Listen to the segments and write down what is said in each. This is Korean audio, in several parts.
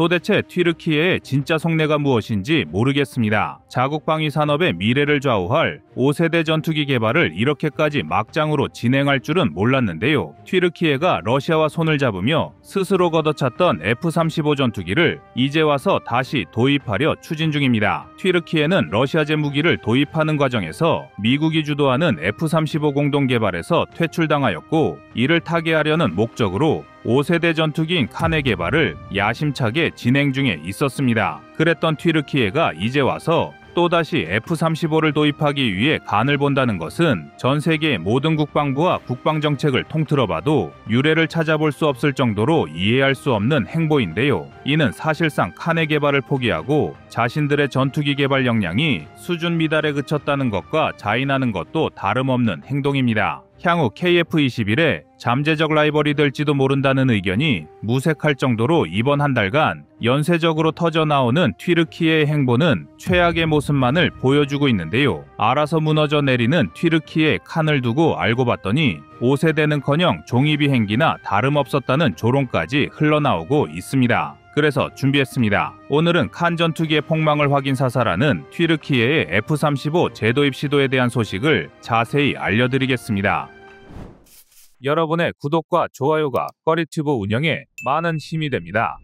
도대체 튀르키예의 진짜 속내가 무엇인지 모르겠습니다. 자국 방위 산업의 미래를 좌우할 5세대 전투기 개발을 이렇게까지 막장으로 진행할 줄은 몰랐는데요. 튀르키예가 러시아와 손을 잡으며 스스로 걷어찼던 F-35 전투기를 이제 와서 다시 도입하려 추진 중입니다. 튀르키예는 러시아제 무기를 도입하는 과정에서 미국이 주도하는 F-35 공동 개발에서 퇴출당하였고, 이를 타개하려는 목적으로 5세대 전투기인 칸의 개발을 야심차게 진행 중에 있었습니다. 그랬던 튀르키예가 이제 와서 또다시 F-35를 도입하기 위해 간을 본다는 것은 전 세계의 모든 국방부와 국방정책을 통틀어봐도 유례를 찾아볼 수 없을 정도로 이해할 수 없는 행보인데요. 이는 사실상 칸의 개발을 포기하고 자신들의 전투기 개발 역량이 수준 미달에 그쳤다는 것과 자인하는 것도 다름없는 행동입니다. 향후 KF-21의 잠재적 라이벌이 될지도 모른다는 의견이 무색할 정도로 이번 한 달간 연쇄적으로 터져나오는 튀르키예의 행보는 최악의 모습만을 보여주고 있는데요. 알아서 무너져 내리는 튀르키예의 칸을 두고 알고 봤더니 5세대는커녕 종이비행기나 다름없었다는 조롱까지 흘러나오고 있습니다. 그래서 준비했습니다. 오늘은 칸 전투기의 폭망을 확인 사살하는 튀르키예의 F-35 재도입 시도에 대한 소식을 자세히 알려드리겠습니다. 여러분의 구독과 좋아요가 꺼리튜브 운영에 많은 힘이 됩니다.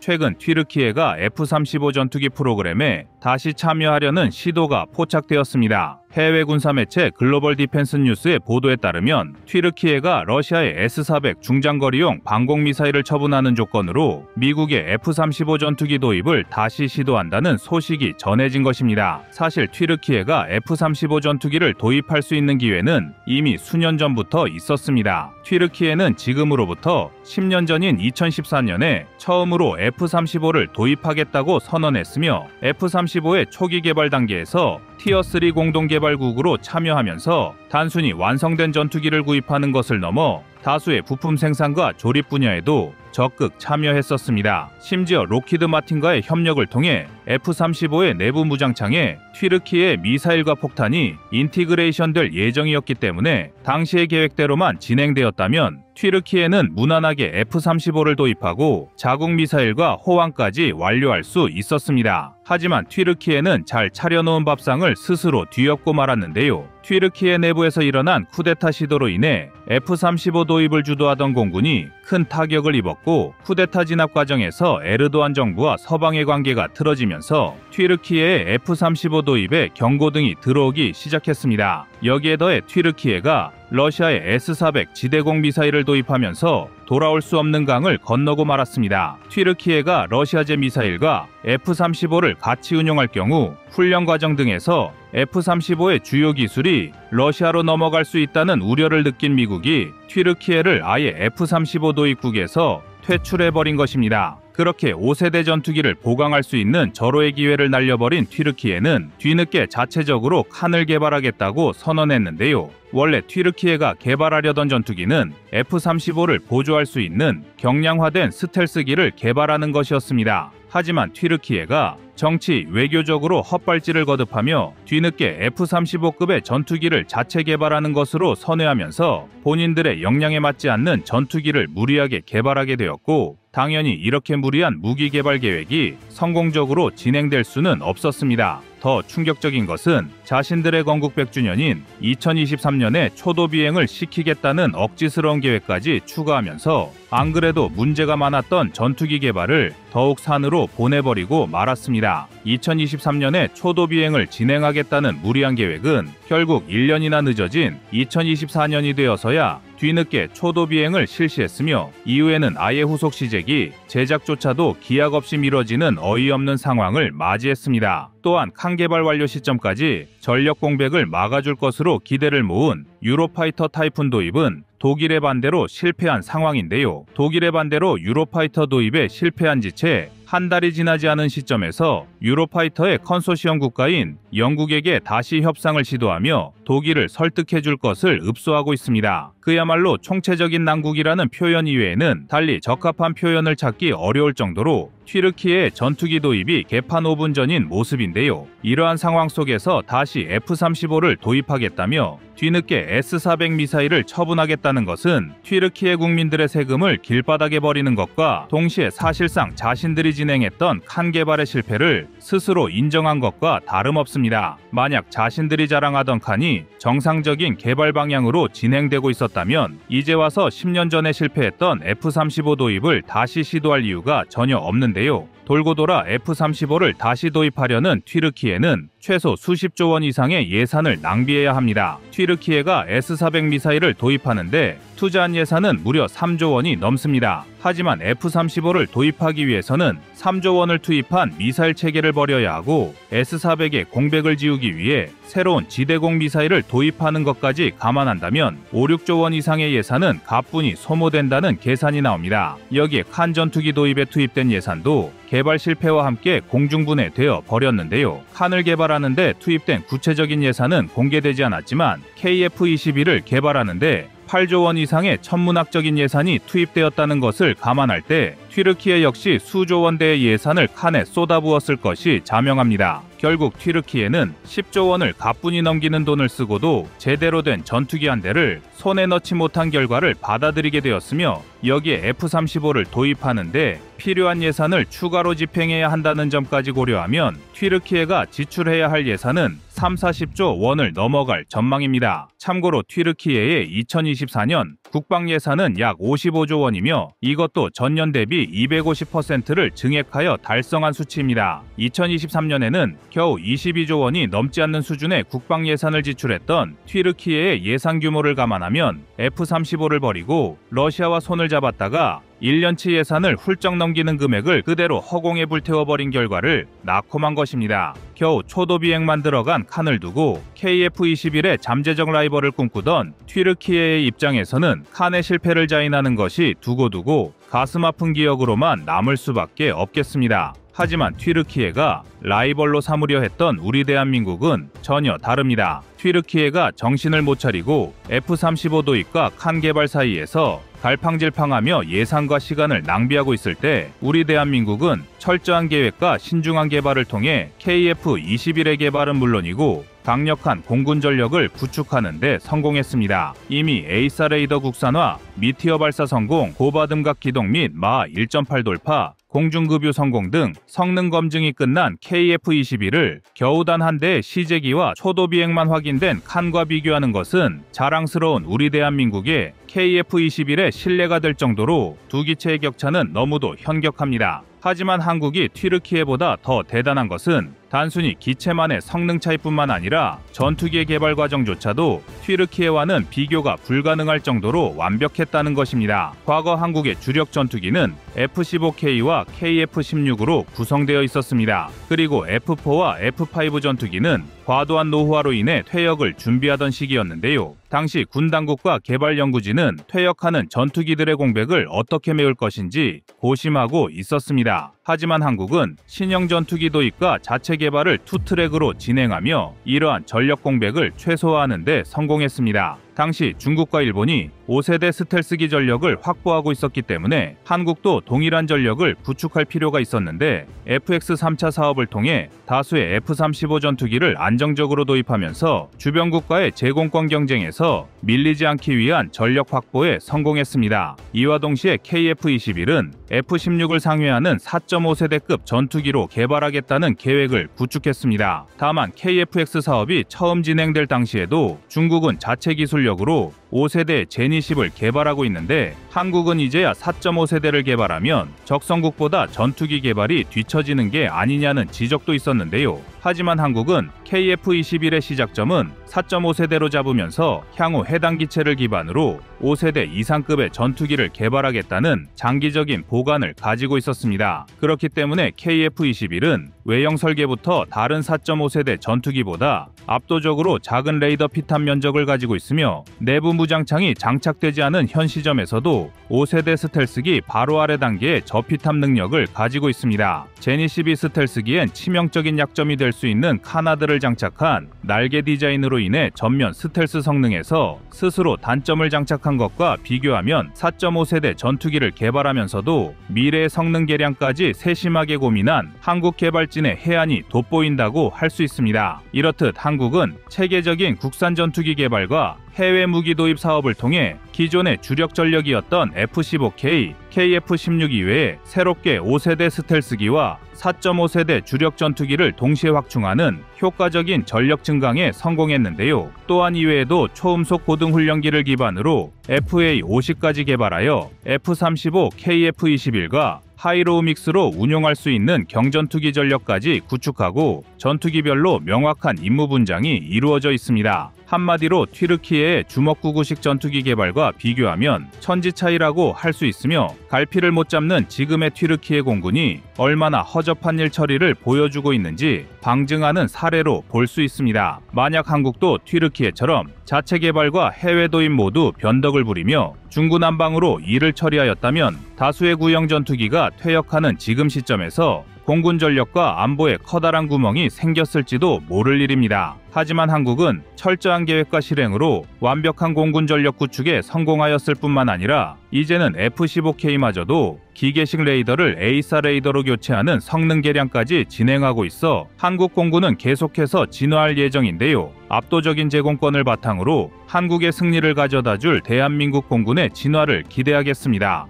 최근 튀르키예가 F-35 전투기 프로그램에 다시 참여하려는 시도가 포착되었습니다. 해외 군사 매체 글로벌 디펜스 뉴스의 보도에 따르면 튀르키예가 러시아의 S-400 중장거리용 방공 미사일을 처분하는 조건으로 미국의 F-35 전투기 도입을 다시 시도한다는 소식이 전해진 것입니다. 사실 튀르키예가 F-35 전투기를 도입할 수 있는 기회는 이미 수년 전부터 있었습니다. 튀르키예는 지금으로부터 10년 전인 2014년에 처음으로 F-35를 도입하겠다고 선언했으며 F-35의 초기 개발 단계에서 티어3 공동개발국으로 참여하면서 단순히 완성된 전투기를 구입하는 것을 넘어 다수의 부품 생산과 조립 분야에도 적극 참여했었습니다. 심지어 로키드 마틴과의 협력을 통해 F-35의 내부 무장창에 튀르키예 미사일과 폭탄이 인티그레이션될 예정이었기 때문에 당시의 계획대로만 진행되었다면 튀르키예는 무난하게 F-35를 도입하고 자국 미사일과 호환까지 완료할 수 있었습니다. 하지만 튀르키예는 잘 차려놓은 밥상을 스스로 뒤엎고 말았는데요. 튀르키예 내부에서 일어난 쿠데타 시도로 인해 F-35 도입을 주도하던 공군이 큰 타격을 입었고, 쿠데타 진압 과정에서 에르도안 정부와 서방의 관계가 틀어지면서 튀르키예의 F-35 도입에 경고등이 들어오기 시작했습니다. 여기에 더해 튀르키예가 러시아의 S-400 지대공 미사일을 도입하면서 돌아올 수 없는 강을 건너고 말았습니다. 튀르키예가 러시아제 미사일과 F-35를 같이 운용할 경우 훈련 과정 등에서 F-35의 주요 기술이 러시아로 넘어갈 수 있다는 우려를 느낀 미국이 튀르키예를 아예 F-35 도입국에서 퇴출해버린 것입니다. 그렇게 5세대 전투기를 보강할 수 있는 절호의 기회를 날려버린 튀르키예는 뒤늦게 자체적으로 칸을 개발하겠다고 선언했는데요. 원래 튀르키예가 개발하려던 전투기는 F-35를 보조할 수 있는 경량화된 스텔스기를 개발하는 것이었습니다. 하지만 튀르키예가 정치, 외교적으로 헛발질을 거듭하며 뒤늦게 F-35급의 전투기를 자체 개발하는 것으로 선회하면서 본인들의 역량에 맞지 않는 전투기를 무리하게 개발하게 되었고, 당연히 이렇게 무리한 무기 개발 계획이 성공적으로 진행될 수는 없었습니다. 더 충격적인 것은 자신들의 건국 100주년인 2023년에 초도 비행을 시키겠다는 억지스러운 계획까지 추가하면서 안 그래도 문제가 많았던 전투기 개발을 더욱 산으로 보내버리고 말았습니다. 2023년에 초도 비행을 진행하겠다는 무리한 계획은 결국 1년이나 늦어진 2024년이 되어서야 뒤늦게 초도 비행을 실시했으며, 이후에는 아예 후속 시제기 제작조차도 기약 없이 미뤄지는 어이없는 상황을 맞이했습니다. 또한 칸 개발 완료 시점까지 전력 공백을 막아줄 것으로 기대를 모은 유로파이터 타이푼 도입은 독일의 반대로 실패한 상황인데요. 독일의 반대로 유로파이터 도입에 실패한 지 채 한 달이 지나지 않은 시점에서 유로파이터의 컨소시엄 국가인 영국에게 다시 협상을 시도하며 독일을 설득해줄 것을 읍소하고 있습니다. 그야말로 총체적인 난국이라는 표현 이외에는 달리 적합한 표현을 찾기 어려울 정도로 튀르키예의 전투기 도입이 개판 5분 전인 모습인데요. 이러한 상황 속에서 다시 F-35를 도입하겠다며 뒤늦게 S-400 미사일을 처분하겠다는 것은 튀르키예 국민들의 세금을 길바닥에 버리는 것과 동시에 사실상 자신들이 진행했던 칸 개발의 실패를 스스로 인정한 것과 다름없습니다. 만약 자신들이 자랑하던 칸이 정상적인 개발 방향으로 진행되고 있었다면 이제 와서 10년 전에 실패했던 F-35 도입을 다시 시도할 이유가 전혀 없는데요. 돌고 돌아 F-35를 다시 도입하려는 튀르키예는 최소 수십조 원 이상의 예산을 낭비해야 합니다. 튀르키예가 S-400 미사일을 도입하는데 투자한 예산은 무려 3조 원이 넘습니다. 하지만 F-35를 도입하기 위해서는 3조 원을 투입한 미사일 체계를 버려야 하고 S-400의 공백을 지우기 위해 새로운 지대공 미사일을 도입하는 것까지 감안한다면 5, 6조 원 이상의 예산은 가뿐히 소모된다는 계산이 나옵니다. 여기에 칸 전투기 도입에 투입된 예산도 개발 실패와 함께 공중분해되어 버렸는데요. 칸을 개발하는데 투입된 구체적인 예산은 공개되지 않았지만 KF-21을 개발하는데 8조 원 이상의 천문학적인 예산이 투입되었다는 것을 감안할 때 튀르키예 역시 수조 원대의 예산을 칸에 쏟아부었을 것이 자명합니다. 결국 튀르키예는 10조 원을 가뿐히 넘기는 돈을 쓰고도 제대로 된 전투기 한 대를 손에 넣지 못한 결과를 받아들이게 되었으며 여기에 F-35를 도입하는데 필요한 예산을 추가로 집행해야 한다는 점까지 고려하면 튀르키예가 지출해야 할 예산은 3, 40조 원을 넘어갈 전망입니다. 참고로 튀르키예의 2024년 국방 예산은 약 55조 원이며 이것도 전년 대비 250%를 증액하여 달성한 수치입니다. 2023년에는 겨우 22조 원이 넘지 않는 수준의 국방 예산을 지출했던 튀르키예의 예산 규모를 감안하면 F-35를 버리고 러시아와 손을 잡았다가 1년치 예산을 훌쩍 넘기는 금액을 그대로 허공에 불태워버린 결과를 낙홈한 것입니다. 겨우 초도 비행만 들어간 칸을 두고 KF-21의 잠재적 라이벌을 꿈꾸던 튀르키예의 입장에서는 칸의 실패를 자인하는 것이 두고두고 가슴 아픈 기억으로만 남을 수밖에 없겠습니다. 하지만 튀르키예가 라이벌로 삼으려 했던 우리 대한민국은 전혀 다릅니다. 튀르키예가 정신을 못 차리고 F-35 도입과 칸 개발 사이에서 갈팡질팡하며 예산과 시간을 낭비하고 있을 때 우리 대한민국은 철저한 계획과 신중한 개발을 통해 KF-21의 개발은 물론이고 강력한 공군 전력을 구축하는 데 성공했습니다. 이미 에이사 레이더 국산화, 미티어 발사 성공, 고바등각 기동 및 마 1.8 돌파, 공중급유 성공 등 성능 검증이 끝난 KF-21을 겨우 단 한 대의 시제기와 초도 비행만 확인된 칸과 비교하는 것은 자랑스러운 우리 대한민국의 KF-21의 신뢰가 될 정도로 두 기체의 격차는 너무도 현격합니다. 하지만 한국이 튀르키예보다 더 대단한 것은 단순히 기체만의 성능 차이뿐만 아니라 전투기의 개발 과정조차도 튀르키예와는 비교가 불가능할 정도로 완벽했다는 것입니다. 과거 한국의 주력 전투기는 F-15K와 KF-16으로 구성되어 있었습니다. 그리고 F-4와 F-5 전투기는 과도한 노후화로 인해 퇴역을 준비하던 시기였는데요. 당시 군 당국과 개발 연구진은 퇴역하는 전투기들의 공백을 어떻게 메울 것인지 고심하고 있었습니다. 하지만 한국은 신형 전투기 도입과 자체 개발을 투트랙으로 진행하며 이러한 전력 공백을 최소화하는 데 성공했습니다. 당시 중국과 일본이 5세대 스텔스기 전력을 확보하고 있었기 때문에 한국도 동일한 전력을 구축할 필요가 있었는데 FX 3차 사업을 통해 다수의 F-35 전투기를 안정적으로 도입하면서 주변 국가의 제공권 경쟁에서 밀리지 않기 위한 전력 확보에 성공했습니다. 이와 동시에 KF-21은 F-16을 상회하는 4.5세대급 전투기로 개발하겠다는 계획을 구축했습니다. 다만 KF-X 사업이 처음 진행될 당시에도 중국은 자체 기술력으로 5세대 제니10을 개발하고 있는데 한국은 이제야 4.5세대를 개발하면 적성국보다 전투기 개발이 뒤처지는 게 아니냐는 지적도 있었는데요. 하지만 한국은 KF-21의 시작점은 4.5세대로 잡으면서 향후 해당 기체를 기반으로 5세대 이상급의 전투기를 개발하겠다는 장기적인 보관을 가지고 있었습니다. 그렇기 때문에 KF-21은 외형 설계부터 다른 4.5세대 전투기보다 압도적으로 작은 레이더 피탑 면적을 가지고 있으며 내부 무장창이 장착되지 않은 현 시점에서도 5세대 스텔스기 바로 아래 단계의 저피탑 능력을 가지고 있습니다. 제니12 스텔스기엔 치명적인 약점이 될 수 있는 카나드를 장착한 날개 디자인으로 인해 전면 스텔스 성능에서 스스로 단점을 장착한 것과 비교하면 4.5세대 전투기를 개발하면서도 미래의 성능 개량까지 세심하게 고민한 한국 개발진의 해안이 돋보인다고 할 수 있습니다. 이렇듯 한국은 체계적인 국산 전투기 개발과 해외 무기 도입 사업을 통해 기존의 주력 전력이었던 F-15K, KF-16 이외에 새롭게 5세대 스텔스기와 4.5세대 주력 전투기를 동시에 확충하는 효과적인 전력 증강에 성공했는데요. 또한 이외에도 초음속 고등훈련기를 기반으로 FA-50까지 개발하여 F-35, KF-21과 하이로우 믹스로 운용할 수 있는 경전투기 전력까지 구축하고 전투기별로 명확한 임무 분장이 이루어져 있습니다. 한마디로 튀르키예의 주먹구구식 전투기 개발과 비교하면 천지 차이라고 할 수 있으며 갈피를 못 잡는 지금의 튀르키예 공군이 얼마나 허접한 일 처리를 보여주고 있는지 방증하는 사례로 볼 수 있습니다. 만약 한국도 튀르키예처럼 자체 개발과 해외 도입 모두 변덕을 부리며 중구난방으로 일을 처리하였다면 다수의 구형 전투기가 퇴역하는 지금 시점에서 공군 전력과 안보에 커다란 구멍이 생겼을지도 모를 일입니다. 하지만 한국은 철저한 계획과 실행으로 완벽한 공군 전력 구축에 성공하였을 뿐만 아니라 이제는 F-15K마저도 기계식 레이더를 A4 레이더로 교체하는 성능 개량까지 진행하고 있어 한국 공군은 계속해서 진화할 예정인데요. 압도적인 제공권을 바탕으로 한국의 승리를 가져다줄 대한민국 공군의 진화를 기대하겠습니다.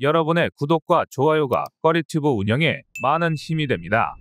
여러분의 구독과 좋아요가 꺼리튜브 운영에 많은 힘이 됩니다.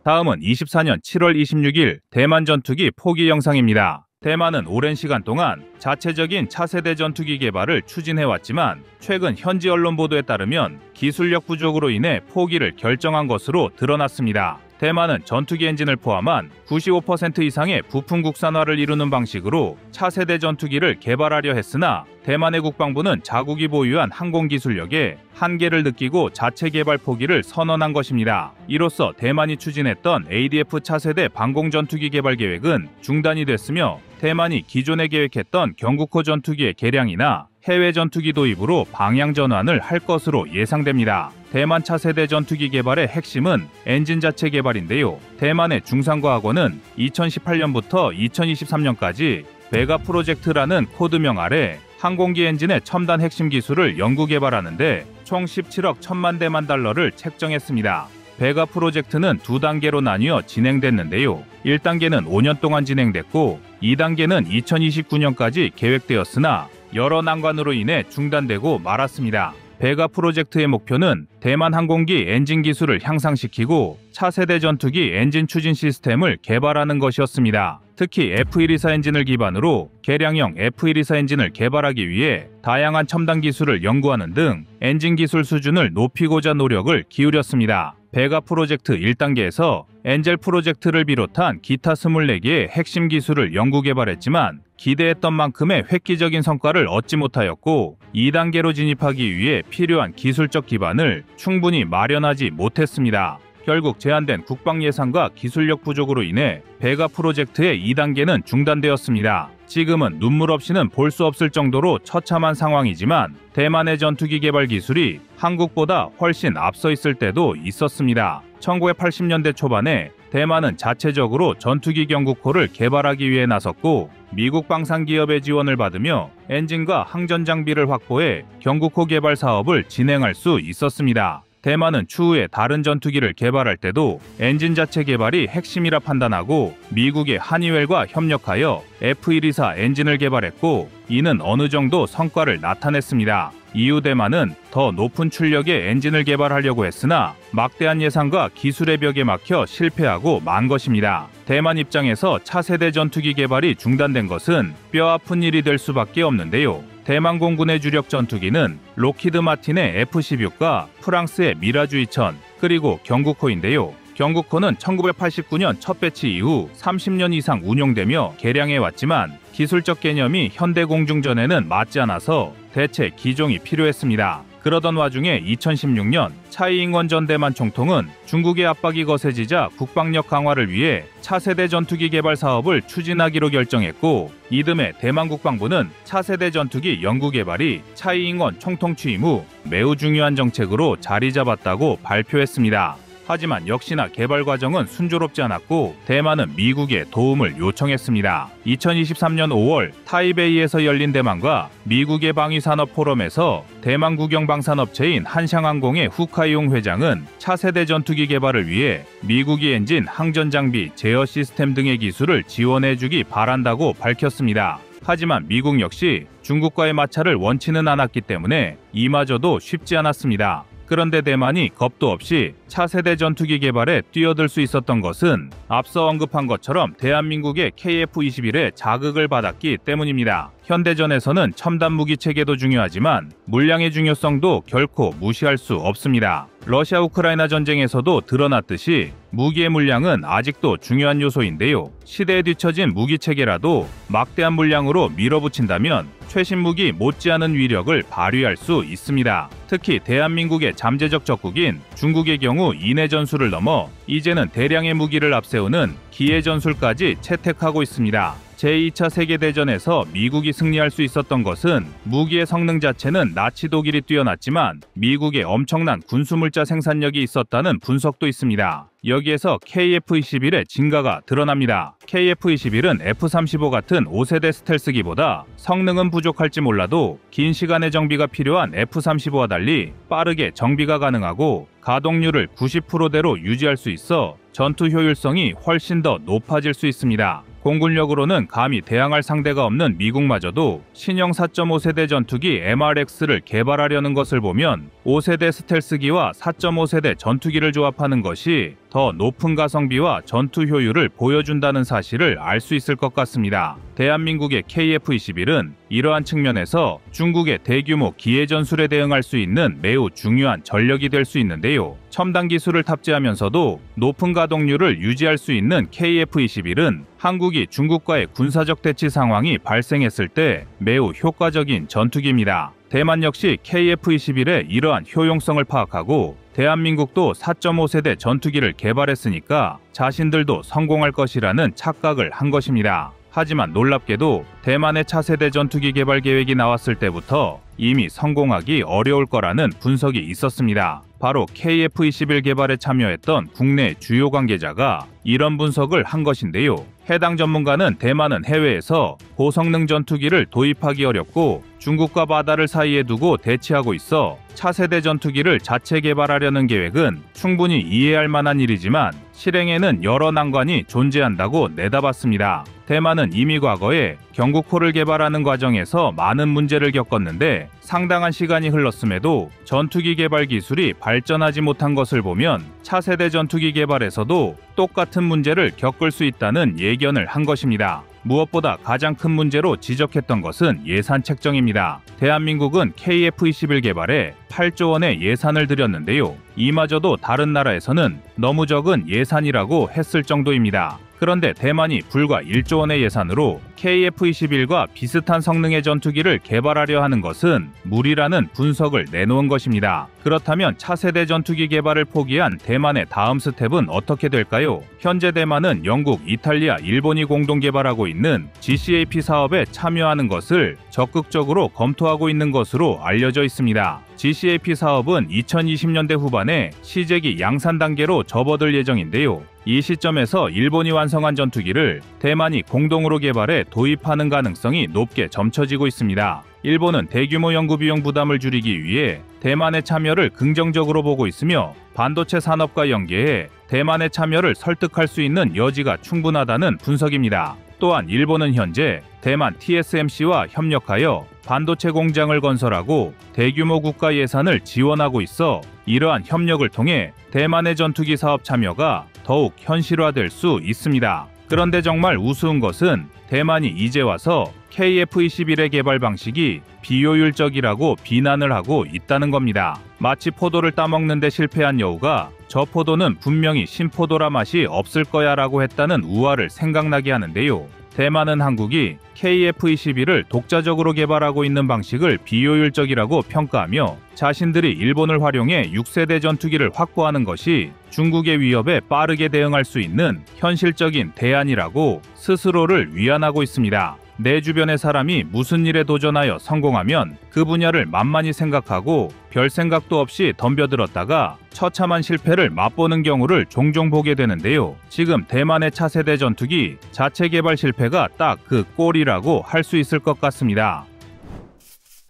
다음은 24년 7월 26일 대만 전투기 포기 영상입니다. 대만은 오랜 시간 동안 자체적인 차세대 전투기 개발을 추진해왔지만 최근 현지 언론 보도에 따르면 기술력 부족으로 인해 포기를 결정한 것으로 드러났습니다. 대만은 전투기 엔진을 포함한 95% 이상의 부품 국산화를 이루는 방식으로 차세대 전투기를 개발하려 했으나 대만의 국방부는 자국이 보유한 항공기술력에 한계를 느끼고 자체 개발 포기를 선언한 것입니다. 이로써 대만이 추진했던 ADF 차세대 방공 전투기 개발 계획은 중단이 됐으며 대만이 기존에 계획했던 경국호 전투기의 개량이나 해외 전투기 도입으로 방향 전환을 할 것으로 예상됩니다. 대만 차세대 전투기 개발의 핵심은 엔진 자체 개발인데요. 대만의 중상과학원은 2018년부터 2023년까지 베가 프로젝트라는 코드명 아래 항공기 엔진의 첨단 핵심 기술을 연구 개발하는데 총 17억 1천만 대만 달러를 책정했습니다. 베가 프로젝트는 두 단계로 나뉘어 진행됐는데요. 1단계는 5년 동안 진행됐고 2단계는 2029년까지 계획되었으나 여러 난관으로 인해 중단되고 말았습니다. 베가 프로젝트의 목표는 대만 항공기 엔진 기술을 향상시키고 차세대 전투기 엔진 추진 시스템을 개발하는 것이었습니다. 특히 F124 엔진을 기반으로 개량형 F124 엔진을 개발하기 위해 다양한 첨단 기술을 연구하는 등 엔진 기술 수준을 높이고자 노력을 기울였습니다. 베가 프로젝트 1단계에서 엔젤 프로젝트를 비롯한 기타 24개의 핵심 기술을 연구 개발했지만 기대했던 만큼의 획기적인 성과를 얻지 못하였고 2단계로 진입하기 위해 필요한 기술적 기반을 충분히 마련하지 못했습니다. 결국 제한된 국방 예산과 기술력 부족으로 인해 베가 프로젝트의 2단계는 중단되었습니다. 지금은 눈물 없이는 볼 수 없을 정도로 처참한 상황이지만 대만의 전투기 개발 기술이 한국보다 훨씬 앞서 있을 때도 있었습니다. 1980년대 초반에 대만은 자체적으로 전투기 경국호를 개발하기 위해 나섰고 미국 방산 기업의 지원을 받으며 엔진과 항전 장비를 확보해 경국호 개발 사업을 진행할 수 있었습니다. 대만은 추후에 다른 전투기를 개발할 때도 엔진 자체 개발이 핵심이라 판단하고 미국의 하니웰과 협력하여 F124 엔진을 개발했고 이는 어느 정도 성과를 나타냈습니다. 이후 대만은 더 높은 출력의 엔진을 개발하려고 했으나 막대한 예산과 기술의 벽에 막혀 실패하고 만 것입니다. 대만 입장에서 차세대 전투기 개발이 중단된 것은 뼈아픈 일이 될 수밖에 없는데요. 대만 공군의 주력 전투기는 로키드 마틴의 F-16과 프랑스의 미라주 2000 그리고 경국호인데요. 경국호는 1989년 첫 배치 이후 30년 이상 운용되며 개량해왔지만 기술적 개념이 현대 공중전에는 맞지 않아서 대체 기종이 필요했습니다. 그러던 와중에 2016년 차이잉원 전 대만 총통은 중국의 압박이 거세지자 국방력 강화를 위해 차세대 전투기 개발 사업을 추진하기로 결정했고 이듬해 대만 국방부는 차세대 전투기 연구 개발이 차이잉원 총통 취임 후 매우 중요한 정책으로 자리 잡았다고 발표했습니다. 하지만 역시나 개발 과정은 순조롭지 않았고 대만은 미국의 도움을 요청했습니다. 2023년 5월 타이베이에서 열린 대만과 미국의 방위산업 포럼에서 대만 국영 방산업체인 한샹항공의 후카이용 회장은 차세대 전투기 개발을 위해 미국이 엔진, 항전 장비, 제어 시스템 등의 기술을 지원해주기 바란다고 밝혔습니다. 하지만 미국 역시 중국과의 마찰을 원치는 않았기 때문에 이마저도 쉽지 않았습니다. 그런데 대만이 겁도 없이 차세대 전투기 개발에 뛰어들 수 있었던 것은 앞서 언급한 것처럼 대한민국의 KF-21의 자극을 받았기 때문입니다. 현대전에서는 첨단 무기 체계도 중요하지만 물량의 중요성도 결코 무시할 수 없습니다. 러시아 우크라이나 전쟁에서도 드러났듯이 무기의 물량은 아직도 중요한 요소인데요. 시대에 뒤처진 무기 체계라도 막대한 물량으로 밀어붙인다면 최신 무기 못지않은 위력을 발휘할 수 있습니다. 특히 대한민국의 잠재적 적국인 중국의 경우 인해 전술을 넘어 이제는 대량의 무기를 앞세우는 기해 전술까지 채택하고 있습니다. 제2차 세계대전에서 미국이 승리할 수 있었던 것은 무기의 성능 자체는 나치 독일이 뛰어났지만 미국의 엄청난 군수물자 생산력이 있었다는 분석도 있습니다. 여기에서 KF-21의 진가가 드러납니다. KF-21은 F-35 같은 5세대 스텔스기보다 성능은 부족할지 몰라도 긴 시간의 정비가 필요한 F-35와 달리 빠르게 정비가 가능하고 가동률을 90%대로 유지할 수 있어 전투 효율성이 훨씬 더 높아질 수 있습니다. 공군력으로는 감히 대항할 상대가 없는 미국마저도 신형 4.5세대 전투기 MRX를 개발하려는 것을 보면 5세대 스텔스기와 4.5세대 전투기를 조합하는 것이 더 높은 가성비와 전투 효율을 보여준다는 사실을 알 수 있을 것 같습니다. 대한민국의 KF-21은 이러한 측면에서 중국의 대규모 기해 전술에 대응할 수 있는 매우 중요한 전력이 될 수 있는데요. 첨단 기술을 탑재하면서도 높은 가동률을 유지할 수 있는 KF-21은 한국이 중국과의 군사적 대치 상황이 발생했을 때 매우 효과적인 전투기입니다. 대만 역시 KF-21의 이러한 효용성을 파악하고 대한민국도 4.5세대 전투기를 개발했으니까 자신들도 성공할 것이라는 착각을 한 것입니다. 하지만 놀랍게도 대만의 차세대 전투기 개발 계획이 나왔을 때부터 이미 성공하기 어려울 거라는 분석이 있었습니다. 바로 KF-21 개발에 참여했던 국내 주요 관계자가 이런 분석을 한 것인데요. 해당 전문가는 대만은 해외에서 고성능 전투기를 도입하기 어렵고 중국과 바다를 사이에 두고 대치하고 있어 차세대 전투기를 자체 개발하려는 계획은 충분히 이해할 만한 일이지만 실행에는 여러 난관이 존재한다고 내다봤습니다. 대만은 이미 과거에 경국호를 개발하는 과정에서 많은 문제를 겪었는데 상당한 시간이 흘렀음에도 전투기 개발 기술이 발전하지 못한 것을 보면 차세대 전투기 개발에서도 똑같은 문제를 겪을 수 있다는 예견을 한 것입니다. 무엇보다 가장 큰 문제로 지적했던 것은 예산 책정입니다. 대한민국은 KF-21 개발에 8조 원의 예산을 들였는데요. 이마저도 다른 나라에서는 너무 적은 예산이라고 했을 정도입니다. 그런데 대만이 불과 1조 원의 예산으로 KF-21과 비슷한 성능의 전투기를 개발하려 하는 것은 무리라는 분석을 내놓은 것입니다. 그렇다면 차세대 전투기 개발을 포기한 대만의 다음 스텝은 어떻게 될까요? 현재 대만은 영국, 이탈리아, 일본이 공동 개발하고 있는 GCAP 사업에 참여하는 것을 적극적으로 검토하고 있는 것으로 알려져 있습니다. GCAP 사업은 2020년대 후반에 시제기 양산 단계로 접어들 예정인데요. 이 시점에서 일본이 완성한 전투기를 대만이 공동으로 개발해 도입하는 가능성이 높게 점쳐지고 있습니다. 일본은 대규모 연구 비용 부담을 줄이기 위해 대만의 참여를 긍정적으로 보고 있으며 반도체 산업과 연계해 대만의 참여를 설득할 수 있는 여지가 충분하다는 분석입니다. 또한 일본은 현재 대만 TSMC와 협력하여 반도체 공장을 건설하고 대규모 국가 예산을 지원하고 있어 이러한 협력을 통해 대만의 전투기 사업 참여가 더욱 현실화될 수 있습니다. 그런데 정말 우스운 것은 대만이 이제 와서 KF-21의 개발 방식이 비효율적이라고 비난을 하고 있다는 겁니다. 마치 포도를 따먹는 데 실패한 여우가 저 포도는 분명히 신포도라 맛이 없을 거야 라고 했다는 우화를 생각나게 하는데요. 대만은 한국이 KF-21을 독자적으로 개발하고 있는 방식을 비효율적이라고 평가하며 자신들이 일본을 활용해 6세대 전투기를 확보하는 것이 중국의 위협에 빠르게 대응할 수 있는 현실적인 대안이라고 스스로를 위안하고 있습니다. 내 주변의 사람이 무슨 일에 도전하여 성공하면 그 분야를 만만히 생각하고 별 생각도 없이 덤벼들었다가 처참한 실패를 맛보는 경우를 종종 보게 되는데요. 지금 대만의 차세대 전투기 자체 개발 실패가 딱 그 꼴이라고 할 수 있을 것 같습니다.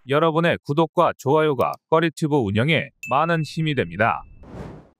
여러분의 구독과 좋아요가 꺼리튜브 운영에 많은 힘이 됩니다.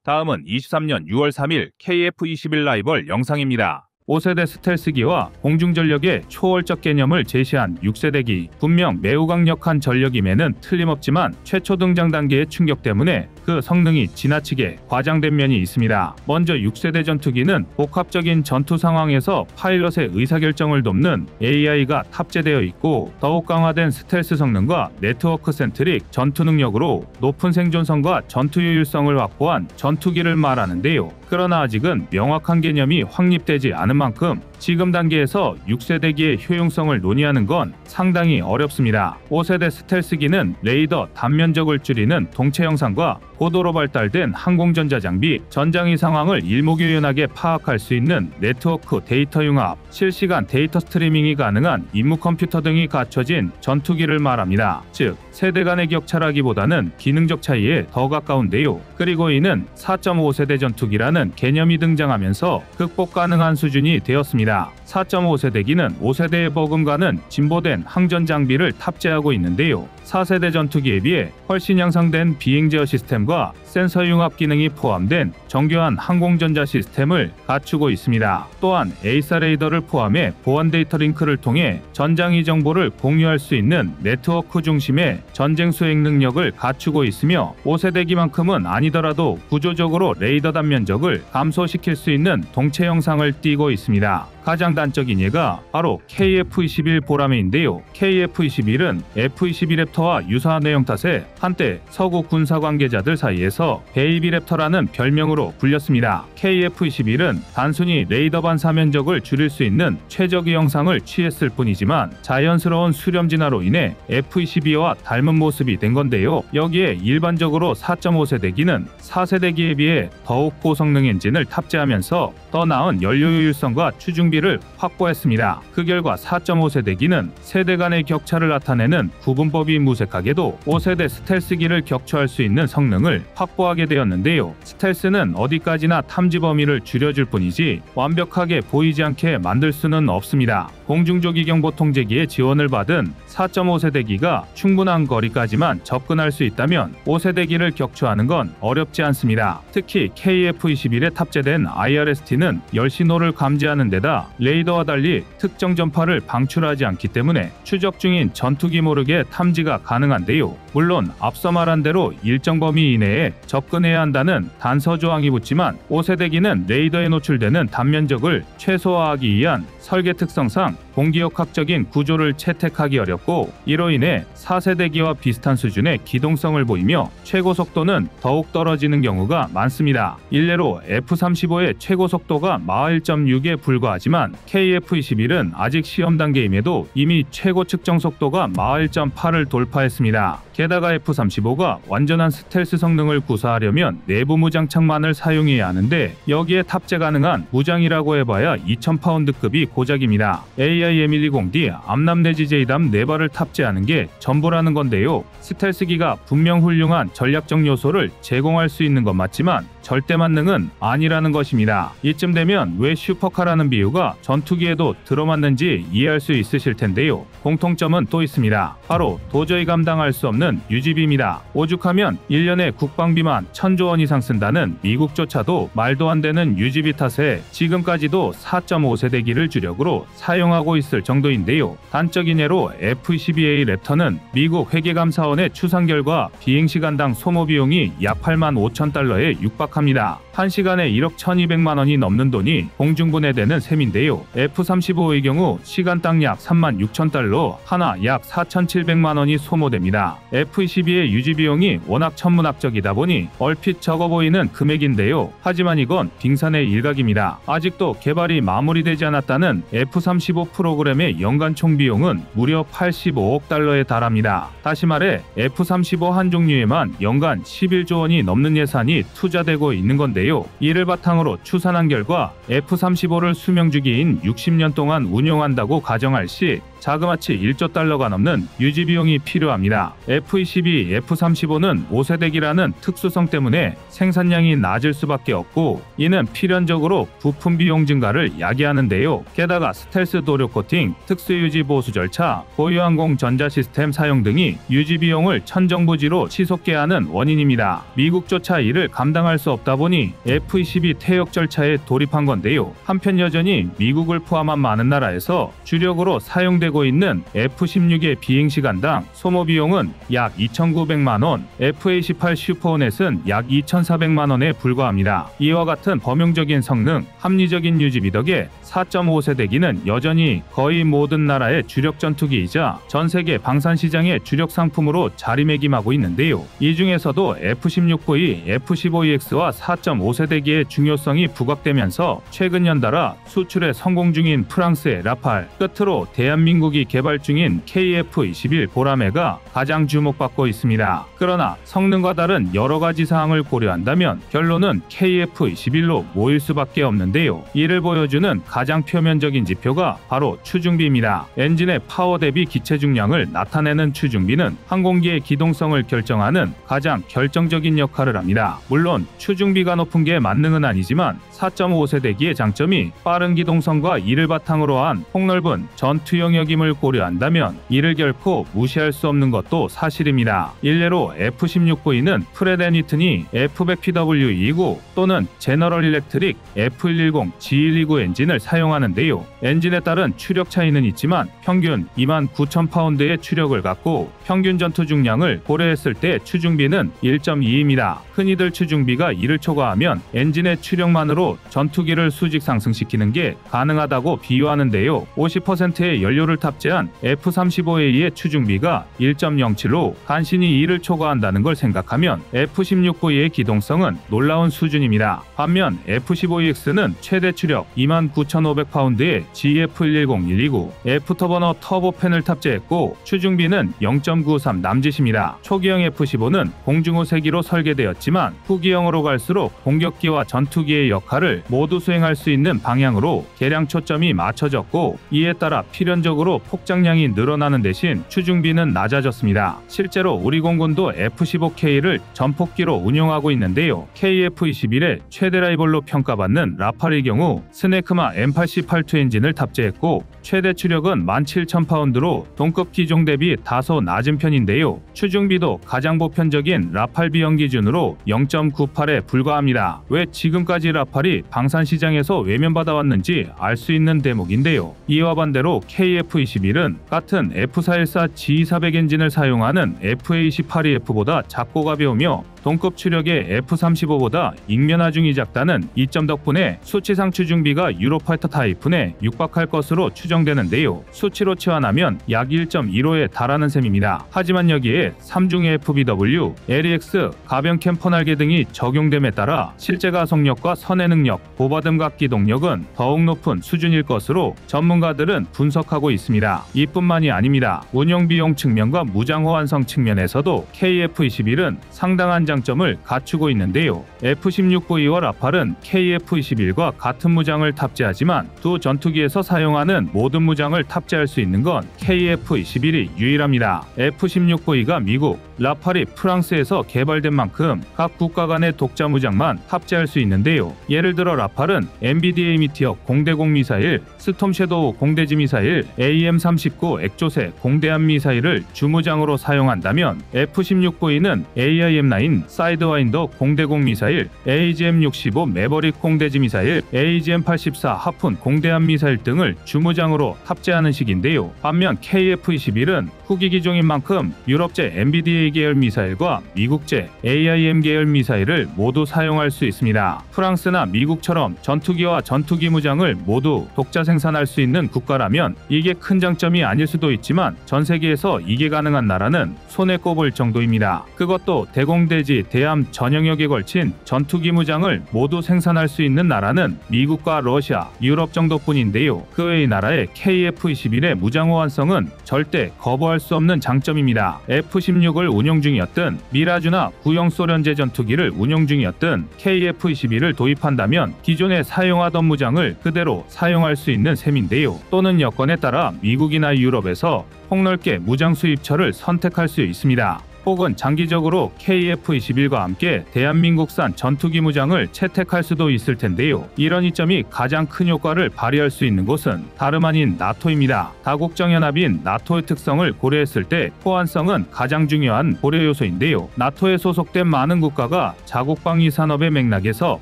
다음은 23년 6월 3일 KF-21 라이벌 영상입니다. 5세대 스텔스기와 공중전력의 초월적 개념을 제시한 6세대기. 분명 매우 강력한 전력임에는 틀림없지만 최초 등장 단계의 충격 때문에 그 성능이 지나치게 과장된 면이 있습니다. 먼저 6세대 전투기는 복합적인 전투 상황에서 파일럿의 의사결정을 돕는 AI가 탑재되어 있고 더욱 강화된 스텔스 성능과 네트워크 센트릭 전투 능력으로 높은 생존성과 전투 효율성을 확보한 전투기를 말하는데요. 그러나 아직은 명확한 개념이 확립되지 않은 만큼 지금 단계에서 6세대기의 효용성을 논의하는 건 상당히 어렵습니다. 5세대 스텔스기는 레이더 단면적을 줄이는 동체 영상과 고도로 발달된 항공전자 장비, 전장의 상황을 일목요연하게 파악할 수 있는 네트워크 데이터 융합, 실시간 데이터 스트리밍이 가능한 임무 컴퓨터 등이 갖춰진 전투기를 말합니다. 즉, 세대 간의 격차라기보다는 기능적 차이에 더 가까운데요. 그리고 이는 4.5세대 전투기라는 개념이 등장하면서 극복 가능한 수준이 되었습니다. 4.5세대기는 5세대에 버금가는 진보된 항전 장비를 탑재하고 있는데요. 4세대 전투기에 비해 훨씬 향상된 비행 제어 시스템과 센서 융합 기능이 포함된 정교한 항공전자 시스템을 갖추고 있습니다. 또한 에이사 레이더를 포함해 보안 데이터 링크를 통해 전장의 정보를 공유할 수 있는 네트워크 중심의 전쟁 수행 능력을 갖추고 있으며 5세대기만큼은 아니더라도 구조적으로 레이더 단면적을 감소시킬 수 있는 동체 영상을 띠고 있습니다. 가장 단적인 예가 바로 KF-21 보라매인데요. KF-21은 F-22 랩터와 유사한 내용 탓에 한때 서구 군사 관계자들 사이에서 베이비 랩터라는 별명으로 불렸습니다. KF-21은 단순히 레이더 반사면적을 줄일 수 있는 최적의 영상을 취했을 뿐이지만 자연스러운 수렴 진화로 인해 F-22와 닮은 모습이 된 건데요. 여기에 일반적으로 4.5세대기는 4세대기에 비해 더욱 고성능 엔진을 탑재하면서 더 나은 연료 효율성과 추중비를 확보했습니다. 그 결과 4.5세대기는 세대 간의 격차를 나타내는 구분법이 무색하게도 5세대 스텔스기를 격추할 수 있는 성능을 확보하게 되었는데요. 스텔스는 어디까지나 탐지 범위를 줄여줄 뿐이지 완벽하게 보이지 않게 만들 수는 없습니다. 공중조기 경보 통제기의 지원을 받은 4.5세대기가 충분한 거리까지만 접근할 수 있다면 5세대기를 격추하는 건 어렵지 않습니다. 특히 KF-21에 탑재된 IRST는 열신호를 감지하는 데다 레이더와 달리 특정 전파를 방출하지 않기 때문에 추적 중인 전투기 모르게 탐지가 가능한데요. 물론 앞서 말한 대로 일정 범위 이내에 접근해야 한다는 단서 조항이 붙지만 5세대기는 레이더에 노출되는 단면적을 최소화하기 위한 설계 특성상 공기역학적인 구조를 채택하기 어렵고 이로 인해 4세대기와 비슷한 수준의 기동성을 보이며 최고 속도는 더욱 떨어지는 경우가 많습니다. 일례로 F-35의 최고 속도가 마하 1.6에 불과하지만 KF-21은 아직 시험 단계임에도 이미 최고 측정 속도가 마하 1.8을 돌파했습니다. 게다가 F-35가 완전한 스텔스 성능을 구사하려면 내부 무장창만을 사용해야 하는데 여기에 탑재 가능한 무장이라고 해봐야 2000파운드급이 고작입니다. AI-M120D 암람 내지 JDAM 4발을 탑재하는 게 전부라는 건데요. 스텔스기가 분명 훌륭한 전략적 요소를 제공할 수 있는 건 맞지만 절대 만능은 아니라는 것입니다. 이쯤 되면 왜 슈퍼카라는 비유가 전투기에도 들어맞는지 이해할 수 있으실 텐데요. 공통점은 또 있습니다. 바로 도저히 감당할 수 없는 유지비입니다. 오죽하면 1년에 국방비만 1000조 원 이상 쓴다는 미국조차도 말도 안 되는 유지비 탓에 지금까지도 4.5세대기를 주력으로 사용하고 있을 정도인데요. 단적인 예로 F-22A 랩터는 미국 회계감사원의 추산 결과 비행시간당 소모 비용이 약 8만 5천 달러에 육박합니다. 1시간에 1억 1200만 원이 넘는 돈이 공중분해되는 셈인데요. F-35의 경우 시간당 약 3만 6천 달러, 하나 약 4,700만 원이 소모됩니다. F-22의 유지비용이 워낙 천문학적이다 보니 얼핏 적어 보이는 금액인데요. 하지만 이건 빙산의 일각입니다. 아직도 개발이 마무리되지 않았다는 F-35 프로그램의 연간 총비용은 무려 85억 달러에 달합니다. 다시 말해 F-35 한 종류에만 연간 11조 원이 넘는 예산이 투자되고 있는 건데요. 이를 바탕으로 추산한 결과 F-35를 수명주기인 60년 동안 운용한다고 가정할 시 자그마치 1조 달러가 넘는 유지 비용이 필요합니다. F-22, F-35는 5세대기라는 특수성 때문에 생산량이 낮을 수밖에 없고 이는 필연적으로 부품 비용 증가를 야기하는데요. 게다가 스텔스 도료 코팅, 특수 유지 보수 절차, 고유항공 전자 시스템 사용 등이 유지 비용을 천정부지로 치솟게 하는 원인입니다. 미국조차 이를 감당할 수 없다 보니 F-22 퇴역 절차에 돌입한 건데요. 한편 여전히 미국을 포함한 많은 나라에서 주력으로 사용되고 있는 F-16의 비행시간당 소모 비용은 약 2,900만원, F-A-18 슈퍼호넷은 약 2,400만원에 불과합니다. 이와 같은 범용적인 성능, 합리적인 유지비 덕에 4.5세대기는 여전히 거의 모든 나라의 주력 전투기이자 전세계 방산시장의 주력 상품으로 자리매김하고 있는데요. 이 중에서도 F-16V, F-15EX와 4.5세대기의 중요성이 부각되면서 최근 연달아 수출에 성공 중인 프랑스의 라팔, 끝으로 대한민국이 개발 중인 KF-21 보라매가 가장 주목받고 있습니다. 그러나 성능과 다른 여러 가지 사항을 고려한다면 결론은 KF-21로 모일 수밖에 없는데요. 이를 보여주는 가장 표면적인 지표가 바로 추중비입니다. 엔진의 파워 대비 기체 중량을 나타내는 추중비는 항공기의 기동성을 결정하는 가장 결정적인 역할을 합니다. 물론 추중비가 높은 게 만능은 아니지만 4.5세대기의 장점이 빠른 기동성과 이를 바탕으로 한 폭넓은 전투 영역임을 고려한다면 이를 결코 무시할 수 없는 것도 사실입니다. 일례로 F-16V는 프렛 앤 위트니 F-100PW229 또는 제너럴 일렉트릭 F-110 G129 엔진을 사용하는데요. 엔진에 따른 추력 차이는 있지만 평균 29,000파운드의 추력을 갖고 평균 전투 중량을 고려했을 때 추중비는 1.2입니다. 흔히들 추중비가 1을 초과하면 엔진의 추력만으로 전투기를 수직 상승시키는 게 가능하다고 비유하는데요. 50%의 연료를 탑재한 F-35A의 추중비가 1.07로 간신히 2를 초과한다는 걸 생각하면 F-16V의 기동성은 놀라운 수준입니다. 반면 F-15EX는 최대 추력 29,500파운드의 GF-110-129 F터버너 터보팬을 탑재했고 추중비는 0.93 남짓입니다. 초기형 F-15는 공중호 세기로 설계되었지만 후기형으로 갈수록 공격기와 전투기의 역할을 모두 수행할 수 있는 방향으로 개량 초점이 맞춰졌고 이에 따라 필연적으로 폭장량이 늘어나는 대신 추중비는 낮아졌습니다. 실제로 우리 공군도 F-15K를 전폭기로 운용하고 있는데요. KF-21의 최대 라이벌로 평가받는 라팔의 경우 스네크마 M8082 엔진을 탑재했고 최대 추력은 17,000파운드로 동급 기종 대비 다소 낮은 편인데요. 추중비도 가장 보편적인 라팔 비형 기준으로 0.98에 불과합니다. 왜 지금까지 라팔이 방산시장에서 외면받아왔는지 알 수 있는 대목인데요. 이와 반대로 KF-21은 같은 F414G400 엔진을 사용하는 FA-18EF보다 작고 가벼우며 동급 추력의 F-35보다 익면하중이 작다는 이점 덕분에 수치상 추중비가 유로파이터 타이푼에 육박할 것으로 추정되는데요. 수치로 치환하면 약 1.15에 달하는 셈입니다. 하지만 여기에 3중 FBW, LEX, 가변 캠퍼 날개 등이 적용됨에 따라 실제 가속력과 선의 능력, 고바듬각 기동력은 더욱 높은 수준일 것으로 전문가들은 분석하고 있습니다. 이뿐만이 아닙니다. 운용 비용 측면과 무장 호환성 측면에서도 KF-21은 상당한 장점을 갖추고 있는데요. F-16V와 라팔은 KF-21과 같은 무장을 탑재하지만 두 전투기에서 사용하는 모든 무장을 탑재할 수 있는 건 KF-21이 유일합니다. F-16V가 미국, 라팔이 프랑스에서 개발된 만큼 각 국가 간의 독자 무장만 탑재할 수 있는데요. 예를 들어 라팔은 MBDA 미티어 공대공 미사일, 스톰 섀도우 공대지 미사일, AIM-39 액조세 공대함 미사일을 주무장으로 사용한다면 F-16V는 AIM-9 사이드와인더 공대공 미사일, AGM-65 매버릭 공대지 미사일, AGM-84 하푼 공대함 미사일 등을 주무장으로 탑재하는 식인데요. 반면 KF-21은 후기 기종인 만큼 유럽제 MBDA 계열 미사일과 미국제 AIM 계열 미사일을 모두 사용할 수 있습니다. 프랑스나 미국처럼 전투기와 전투기 무장을 모두 독자 생산할 수 있는 국가라면 이게 큰 장점이 아닐 수도 있지만 전 세계에서 이게 가능한 나라는 손에 꼽을 정도입니다. 그것도 대공대지, 대함 전 영역에 걸친 전투기 무장을 모두 생산할 수 있는 나라는 미국과 러시아, 유럽 정도뿐인데요. 그 외의 나라의 KF-21의 무장 호환성은 절대 거부할 수 없는 장점입니다. F-16을 운용 중이었던 미라주나 구형 소련제 전투기를 운용 중이었던 KF-21을 도입한다면 기존에 사용하던 무장을 그대로 사용할 수 있는 셈인데요. 또는 여건에 따라 미국이나 유럽에서 폭넓게 무장 수입처를 선택할 수 있습니다. 혹은 장기적으로 KF-21과 함께 대한민국산 전투기 무장을 채택할 수도 있을 텐데요. 이런 이점이 가장 큰 효과를 발휘할 수 있는 곳은 다름 아닌 나토입니다. 다국정연합인 나토의 특성을 고려했을 때 호환성은 가장 중요한 고려 요소인데요. 나토에 소속된 많은 국가가 자국 방위 산업의 맥락에서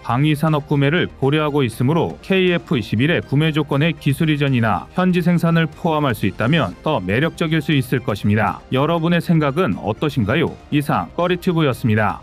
방위 산업 구매를 고려하고 있으므로 KF-21의 구매 조건에 기술 이전이나 현지 생산을 포함할 수 있다면 더 매력적일 수 있을 것입니다. 여러분의 생각은 어떠신가요? 이상 꺼리튜브였습니다.